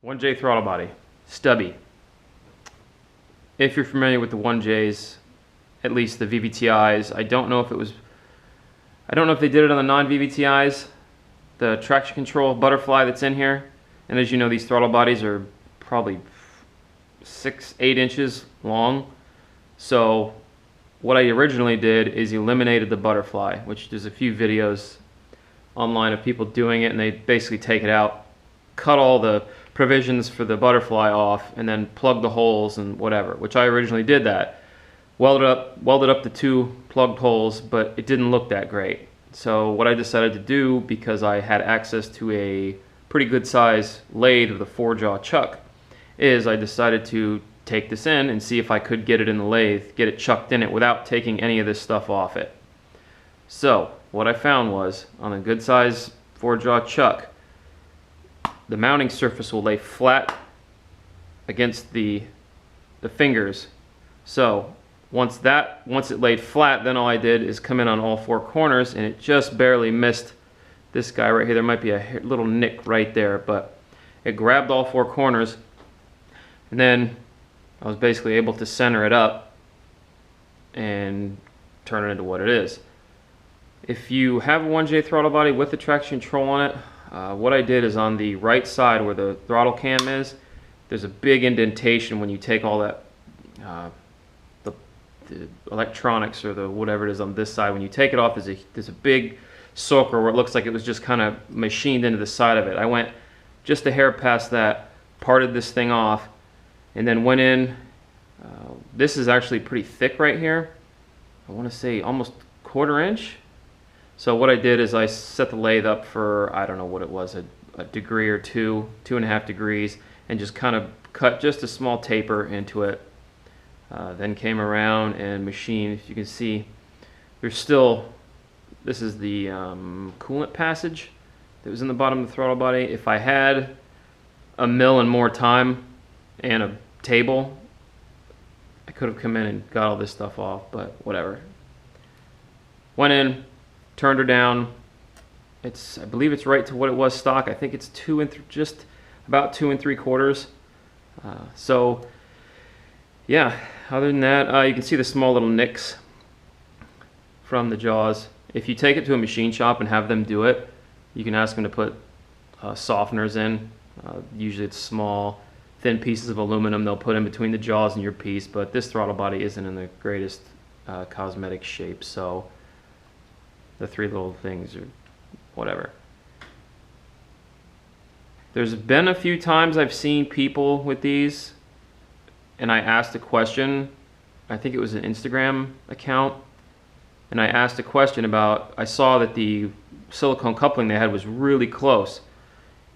1J throttle body, Stubby. If you're familiar with the 1Js, at least the VVTis, I don't know if they did it on the non-VVTis, the traction control butterfly that's in here. And as you know, these throttle bodies are probably 6-8 inches long. So what I originally did is eliminated the butterfly, which there's a few videos online of people doing it, and they basically take it out, cut all the provisions for the butterfly off, and then plug the holes and whatever, which I originally did that. Welded up the 2 plugged holes, but it didn't look that great. So what I decided to do, because I had access to a pretty good size lathe with a 4-jaw chuck, is I decided to take this in and see if I could get it in the lathe, get it chucked in it without taking any of this stuff off it. So what I found was, on a good size 4-jaw chuck, the mounting surface will lay flat against the fingers. So once it laid flat, then all I did is come in on all 4 corners, and it just barely missed this guy right here. There might be a little nick right there, but it grabbed all 4 corners, and then I was basically able to center it up and turn it into what it is. If you have a 1J throttle body with the traction control on it, what I did is on the right side where the throttle cam is, there's a big indentation when you take all that the electronics or the whatever it is on this side. When you take it off, there's a big soaker where it looks like it was just kind of machined into the side of it. I went just a hair past that, parted this thing off, and then went in. This is actually pretty thick right here. I want to say almost 1/4 inch. So what I did is I set the lathe up for, I don't know what it was, a degree or 2.5 degrees, and just kind of cut just a small taper into it. Then came around and machined. As you can see, there's still, this is the coolant passage that was in the bottom of the throttle body. If I had a mill and more time and a table, I could have come in and got all this stuff off, but whatever. Went in, turned her down. I believe it's right to what it was stock. I think it's just about 2 3/4. So yeah, other than that, you can see the small little nicks from the jaws. If you take it to a machine shop and have them do it, you can ask them to put softeners in. Usually it's small, thin pieces of aluminum they'll put in between the jaws and your piece, but this throttle body isn't in the greatest cosmetic shape, so the 3 little things or whatever. There's been a few times I've seen people with these, and I asked a question. I think it was an Instagram account, and I asked a question about, I saw that the silicone coupling they had was really close.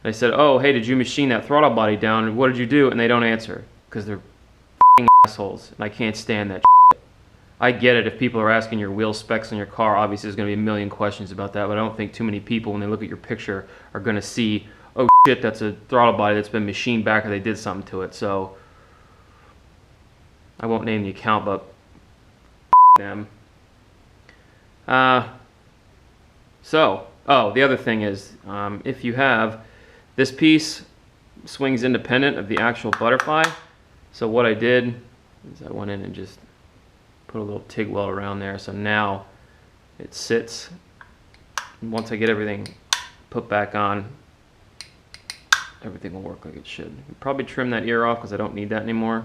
And I said, oh, hey, did you machine that throttle body down, and what did you do? And they don't answer, because they're f***ing assholes, and I can't stand that shit. I get it, if people are asking your wheel specs on your car, obviously there's going to be a million questions about that, but I don't think too many people, when they look at your picture, are going to see, oh shit, that's a throttle body that's been machined back, or they did something to it. So I won't name the account, but them. The other thing is, if you have, this piece swings independent of the actual butterfly. So what I did is I went in and just put a little TIG weld around there. So now it sits. And once I get everything put back on, everything will work like it should. I'll probably trim that ear off because I don't need that anymore.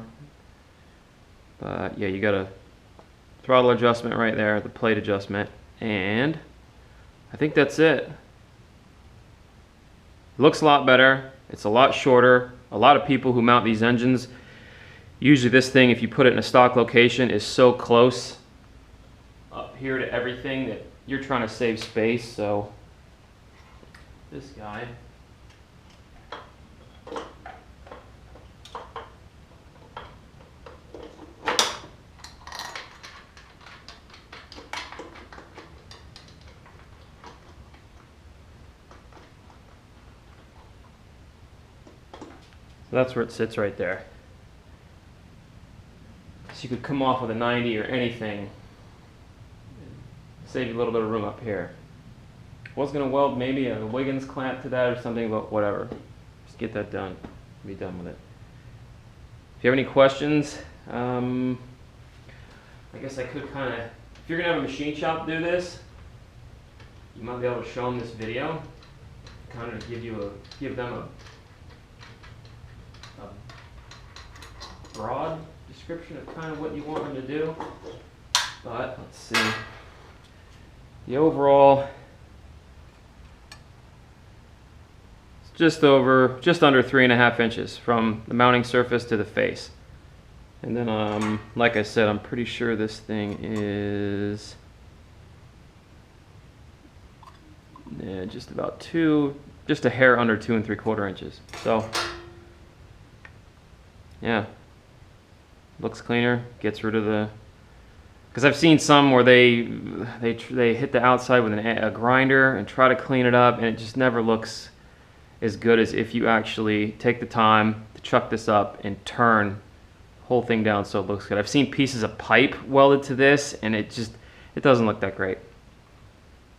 But yeah, you got a throttle adjustment right there, the plate adjustment, and I think that's it. Looks a lot better. It's a lot shorter. A lot of people who mount these engines, usually this thing, if you put it in a stock location, is so close up here to everything that you're trying to save space. So this guy, so that's where it sits right there. So you could come off with a 90 or anything, save you a little bit of room up here. Was going to weld maybe a Wiggins clamp to that or something, but whatever. Just get that done. be done with it. If you have any questions, I guess I could kind of, if you're gonna have a machine shop do this, you might be able to show them this video, kind of give them a broad description of kind of what you want them to do. But let's see, the overall, it's just under 3.5 inches from the mounting surface to the face. And then, like I said, I'm pretty sure this thing is just a hair under 2 3/4 inches. So, yeah, looks cleaner, gets rid of the, because I've seen some where they hit the outside with a grinder and try to clean it up, and it just never looks as good as if you actually take the time to chuck this up and turn the whole thing down so it looks good. I've seen pieces of pipe welded to this, and it doesn't look that great.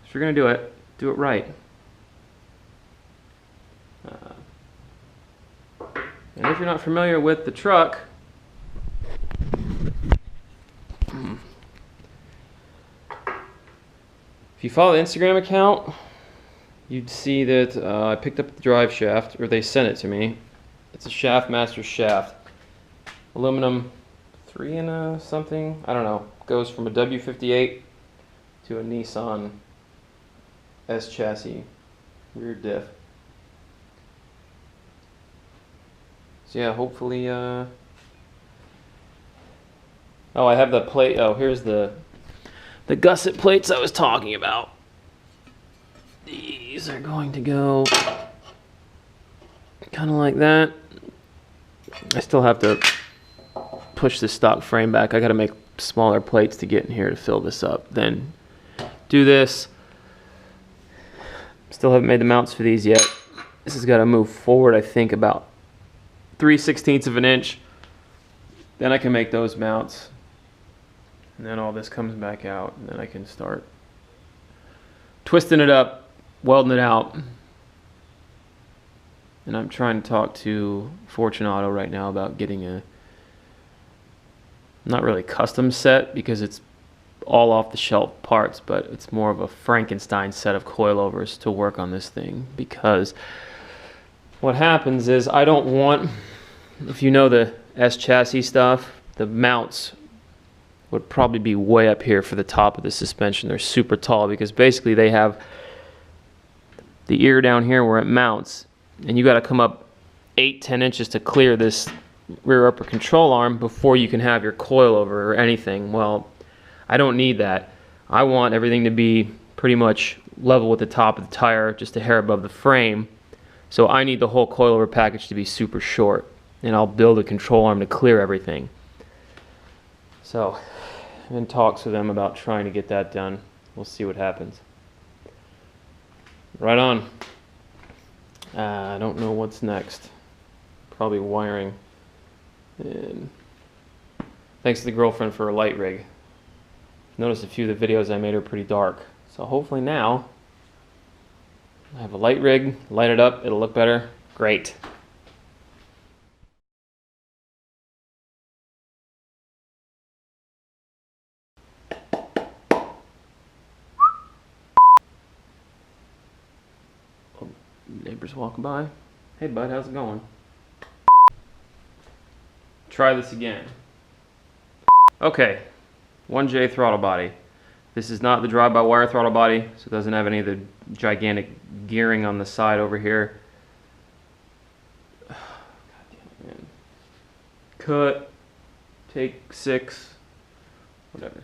If you're gonna do it right. And if you're not familiar with the truck, if you follow the Instagram account, you'd see that I picked up the drive shaft, or they sent it to me. It's a Shaftmaster shaft. Aluminum 3 and a something, I don't know. Goes from a W58 to a Nissan S chassis rear diff. So yeah, hopefully, oh, I have the plate. Oh, here's the gusset plates I was talking about. These are going to go kind of like that. I still have to push the stock frame back. I got to make smaller plates to get in here to fill this up. Then do this. Still haven't made the mounts for these yet. This has got to move forward, I think, about 3/16 of an inch. Then I can make those mounts. And then all this comes back out, and then I can start twisting it up, welding it out. And I'm trying to talk to Otto right now about getting a, not really custom set, because it's all off the shelf parts, but it's more of a Frankenstein set of coilovers to work on this thing. Because what happens is, I don't want, if you know the S chassis stuff, the mounts would probably be way up here for the top of the suspension. They're super tall because basically they have the ear down here where it mounts, and you got to come up 8-10 inches to clear this rear upper control arm before you can have your coilover or anything. Well, I don't need that. I want everything to be pretty much level with the top of the tire, just a hair above the frame. So I need the whole coilover package to be super short, and I'll build a control arm to clear everything. So I'm in talks with them about trying to get that done. We'll see what happens. Right on. I don't know what's next. Probably wiring. And thanks to the girlfriend for a light rig. Noticed a few of the videos I made are pretty dark. So hopefully now I have a light rig, light it up, it'll look better. Great. Oh, neighbors walking by. Hey bud, how's it going? Try this again. Okay, 1J throttle body. This is not the drive-by-wire throttle body, so it doesn't have any of the gigantic gearing on the side over here. God damn it, man. Cut, take 6, whatever.